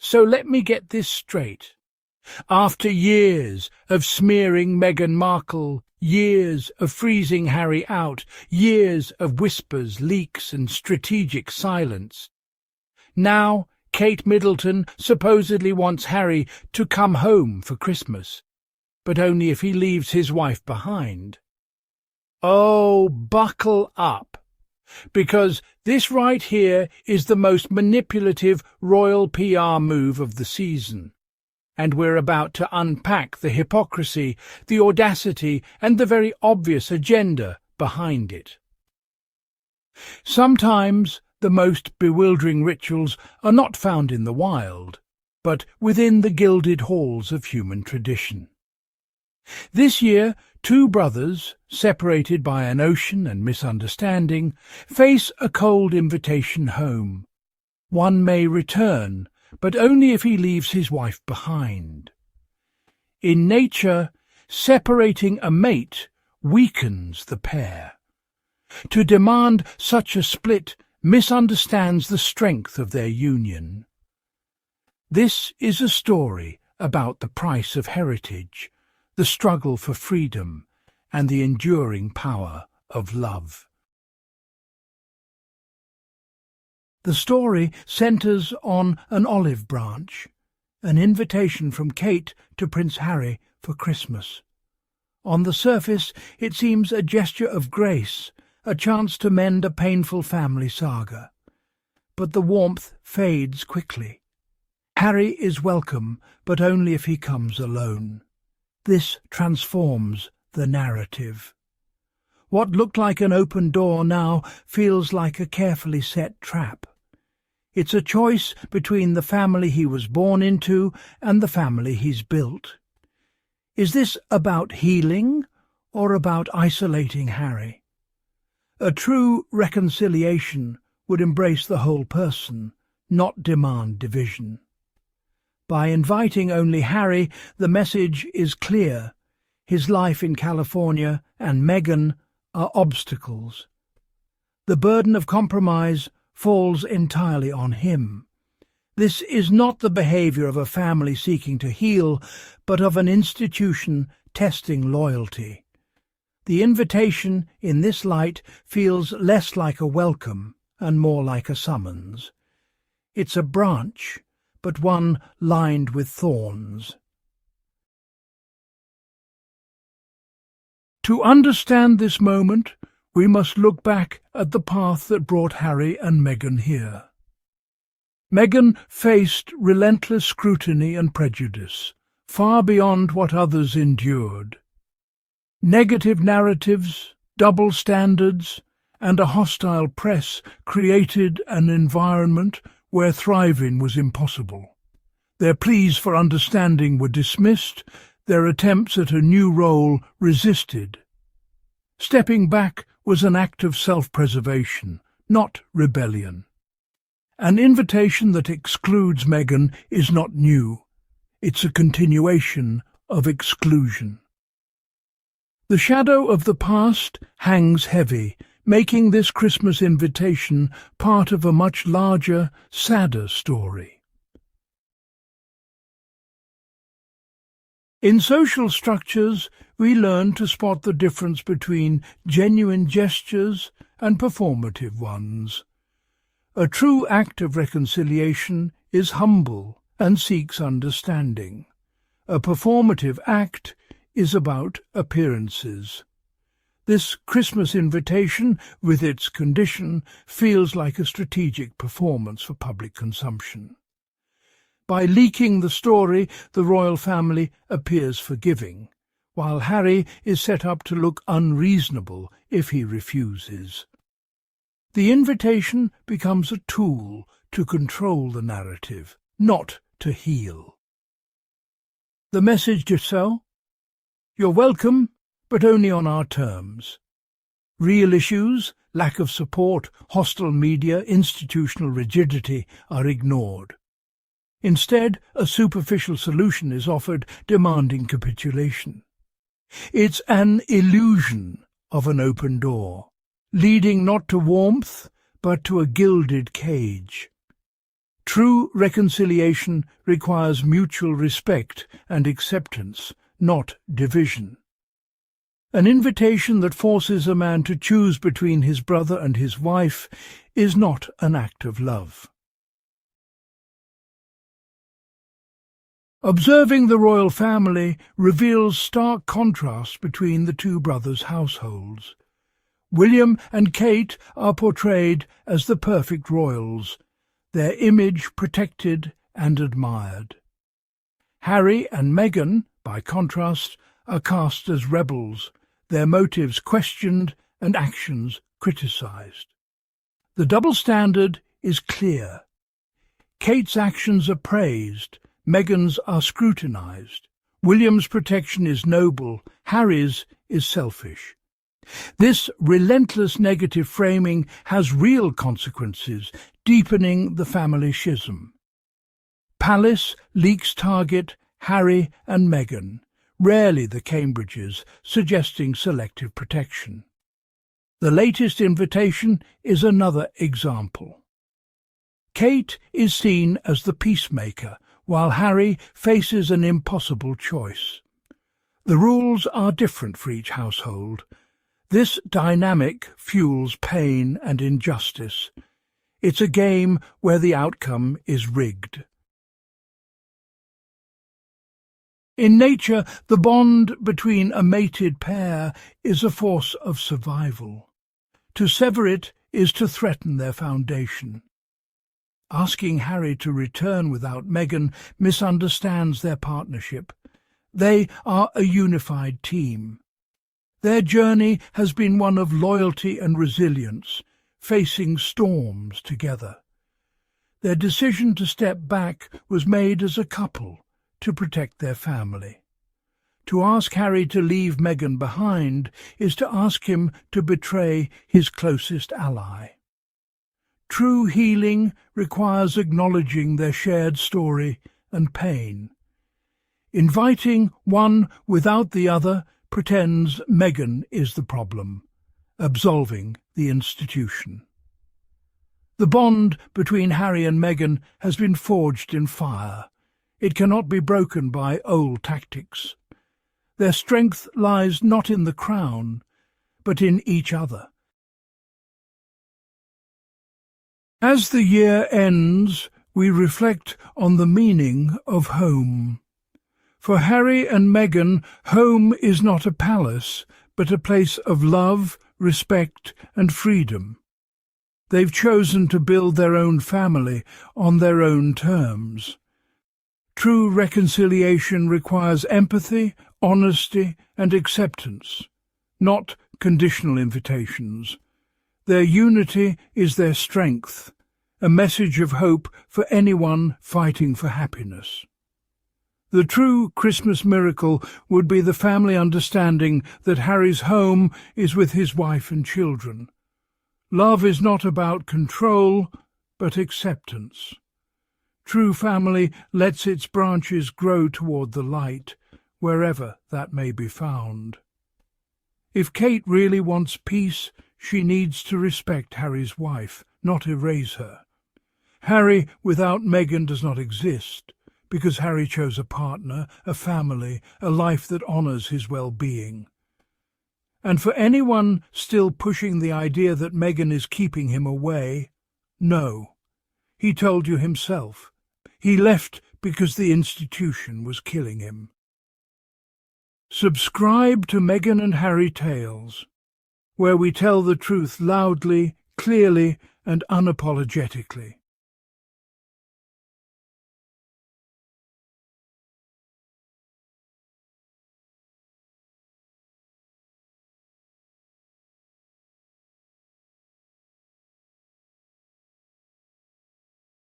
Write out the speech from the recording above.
So let me get this straight. After years of smearing Meghan Markle, years of freezing Harry out, years of whispers, leaks and strategic silence, now Kate Middleton supposedly wants Harry to come home for Christmas, but only if he leaves his wife behind. Oh, buckle up, because this right here is the most manipulative royal PR move of the season. And we're about to unpack the hypocrisy, the audacity, and the very obvious agenda behind it. Sometimes the most bewildering rituals are not found in the wild, but within the gilded halls of human tradition. This year, two brothers, separated by an ocean and misunderstanding, face a cold invitation home. One may return, but only if he leaves his wife behind. In nature, separating a mate weakens the pair. To demand such a split misunderstands the strength of their union. This is a story about the price of heritage, the struggle for freedom, and the enduring power of love. The story centres on an olive branch, an invitation from Kate to Prince Harry for Christmas. On the surface, it seems a gesture of grace, a chance to mend a painful family saga. But the warmth fades quickly. Harry is welcome, but only if he comes alone. This transforms the narrative. What looked like an open door now feels like a carefully set trap. It's a choice between the family he was born into and the family he's built. Is this about healing or about isolating Harry? A true reconciliation would embrace the whole person, not demand division. By inviting only Harry, the message is clear. His life in California and Meghan are obstacles. The burden of compromise falls entirely on him. This is not the behaviour of a family seeking to heal, but of an institution testing loyalty. The invitation in this light feels less like a welcome and more like a summons. It's a branch, but one lined with thorns. To understand this moment, we must look back at the path that brought Harry and Meghan here. Meghan faced relentless scrutiny and prejudice, far beyond what others endured. Negative narratives, double standards, and a hostile press created an environment where thriving was impossible. Their pleas for understanding were dismissed, their attempts at a new role resisted. Stepping back was an act of self-preservation, not rebellion. An invitation that excludes Meghan is not new. It's a continuation of exclusion. The shadow of the past hangs heavy, making this Christmas invitation part of a much larger, sadder story. In social structures, we learn to spot the difference between genuine gestures and performative ones. A true act of reconciliation is humble and seeks understanding. A performative act is about appearances. This Christmas invitation, with its condition, feels like a strategic performance for public consumption. By leaking the story, the royal family appears forgiving, while Harry is set up to look unreasonable if he refuses. The invitation becomes a tool to control the narrative, not to heal. The message is so: you're welcome, but only on our terms. Real issues, lack of support, hostile media, institutional rigidity are ignored. Instead, a superficial solution is offered, demanding capitulation. It's an illusion of an open door, leading not to warmth, but to a gilded cage. True reconciliation requires mutual respect and acceptance, not division. An invitation that forces a man to choose between his brother and his wife is not an act of love. Observing the royal family reveals stark contrast between the two brothers' households. William and Kate are portrayed as the perfect royals, their image protected and admired. Harry and Meghan, by contrast, are cast as rebels, their motives questioned and actions criticised. The double standard is clear. Kate's actions are praised, Meghan's are scrutinised. William's protection is noble, Harry's is selfish. This relentless negative framing has real consequences, deepening the family schism. Palace leaks target Harry and Meghan, rarely the Cambridges, suggesting selective protection. The latest invitation is another example. Kate is seen as the peacemaker, while Harry faces an impossible choice. The rules are different for each household. This dynamic fuels pain and injustice. It's a game where the outcome is rigged. In nature, the bond between a mated pair is a force of survival. To sever it is to threaten their foundation. Asking Harry to return without Meghan misunderstands their partnership. They are a unified team. Their journey has been one of loyalty and resilience, facing storms together. Their decision to step back was made as a couple to protect their family. To ask Harry to leave Meghan behind is to ask him to betray his closest ally. True healing requires acknowledging their shared story and pain. Inviting one without the other pretends Meghan is the problem, absolving the institution. The bond between Harry and Meghan has been forged in fire. It cannot be broken by old tactics. Their strength lies not in the crown, but in each other. As the year ends, we reflect on the meaning of home. For Harry and Meghan, home is not a palace, but a place of love, respect, and freedom. They've chosen to build their own family on their own terms. True reconciliation requires empathy, honesty, and acceptance, not conditional invitations. Their unity is their strength, a message of hope for anyone fighting for happiness. The true Christmas miracle would be the family understanding that Harry's home is with his wife and children. Love is not about control, but acceptance. True family lets its branches grow toward the light, wherever that may be found. If Kate really wants peace, she needs to respect Harry's wife, not erase her. Harry without Meghan does not exist, because Harry chose a partner, a family, a life that honours his well-being. And for anyone still pushing the idea that Meghan is keeping him away, no. He told you himself. He left because the institution was killing him. Subscribe to Meghan and Harry Tales, where we tell the truth loudly, clearly, and unapologetically.